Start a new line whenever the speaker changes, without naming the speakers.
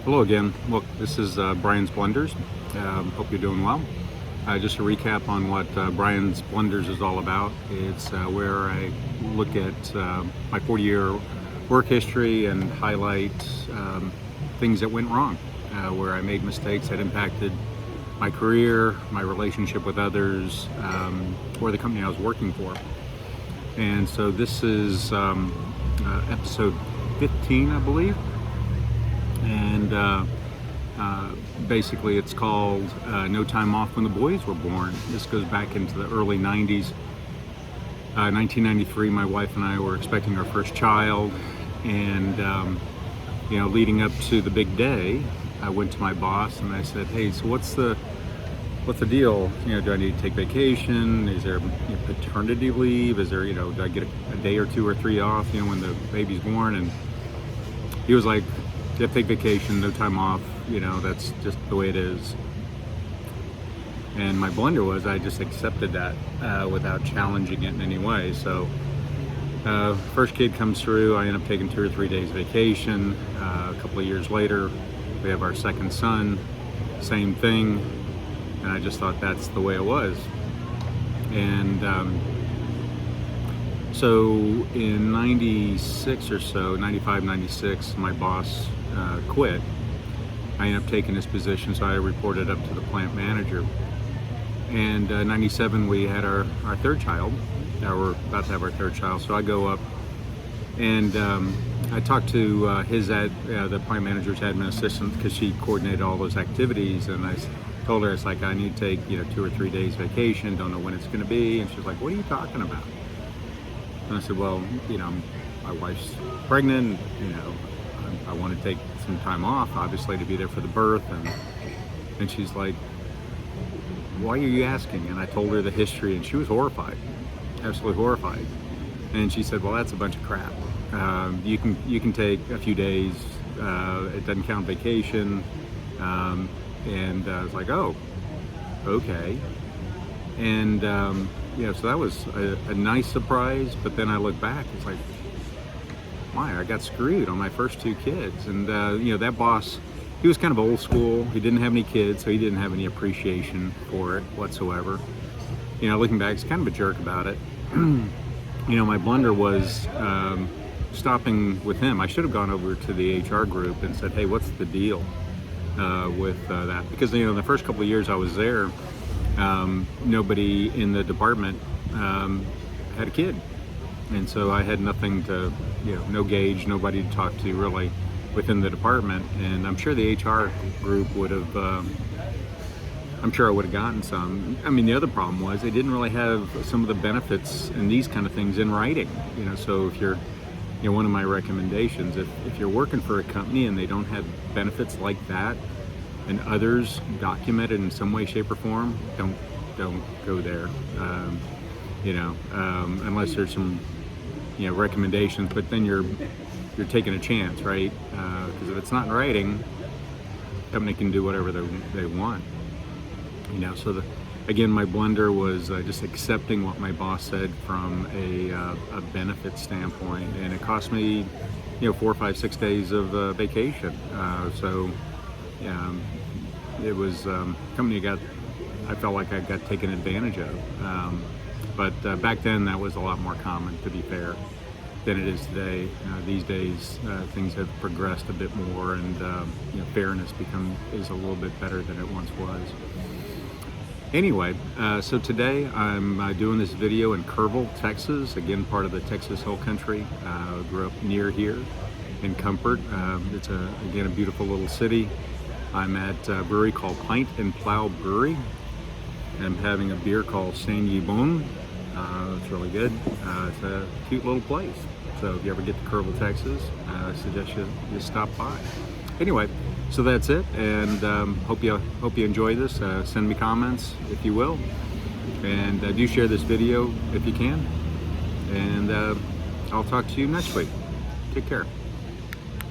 Hello again. Look, this is Brian's Blenders. Hope you're doing well. Just a recap on what Brian's Blenders is all about. It's where I look at my 40-year work history and highlight things that went wrong, where I made mistakes that impacted my career, my relationship with others, or the company I was working for. And so this is episode 15, I believe. And basically it's called No Time Off When the Boys Were Born. This goes back into the early 90s. 1993, my wife and I were expecting our first child, and leading up to the big day, I went to my boss and I said, hey, so what's the deal? Do I need to take vacation? Is there paternity leave? Is there, do I get a day or two or three off, when the baby's born? And he was like, you have to take vacation, no time off, that's just the way it is. And my blunder was I just accepted that without challenging it in any way. So first kid comes through, I end up taking 2 or 3 days vacation. A couple of years later, we have our second son, same thing. And I just thought that's the way it was. And so in 96 or so, 95, 96, my boss quit. I ended up taking his position, so I reported up to the plant manager. And 97, we had our third child. We're about to have our third child. So I go up and I talked to the plant manager's admin assistant, because she coordinated all those activities. And I told her, it's like, I need to take 2 or 3 days vacation, don't know when it's going to be. And she's like, what are you talking about? And I said, well, my wife's pregnant, I want to take some time off, obviously, to be there for the birth. And she's like, why are you asking? And I told her the history, and she was horrified, absolutely horrified. And she said, well, that's a bunch of crap. You can take a few days. It doesn't count vacation. And I was like, oh, okay. And so that was a nice surprise. But then I look back, it's like, my, I got screwed on my first 2 kids. And that boss, he was kind of old school. He didn't have any kids, so he didn't have any appreciation for it whatsoever. Looking back, he's kind of a jerk about it. My blunder was stopping with him. I should have gone over to the HR group and said, hey, what's the deal with that? Because the first couple of years I was there, nobody in the department had a kid. And so I had nothing to, no gauge, nobody to talk to really within the department. And I'm sure the HR group would have, I'm sure I would have gotten some. I mean, the other problem was they didn't really have some of the benefits and these kind of things in writing. So if you're, one of my recommendations, if you're working for a company and they don't have benefits like that and others documented in some way, shape, or form, don't go there. Unless there's some recommendations, but then you're taking a chance, right? Because if it's not in writing, the company can do whatever they want. So again, my blunder was just accepting what my boss said from a benefit standpoint, and it cost me 4, 5, 6 days of vacation. It was company I felt like I got taken advantage of. But back then, that was a lot more common, to be fair, than it is today. These days, things have progressed a bit more, and fairness is a little bit better than it once was. Anyway, so today I'm doing this video in Kerrville, Texas, again part of the Texas Hill Country. Grew up near here in Comfort. It's again a beautiful little city. I'm at a brewery called Pint and Plow Brewing. I'm having a beer called Saint Bon. It's really good. It's a cute little place. So if you ever get to Kerrville, Texas, I suggest you stop by. Anyway, so that's it, and hope you enjoy this. Send me comments if you will, and do share this video if you can. And I'll talk to you next week. Take care.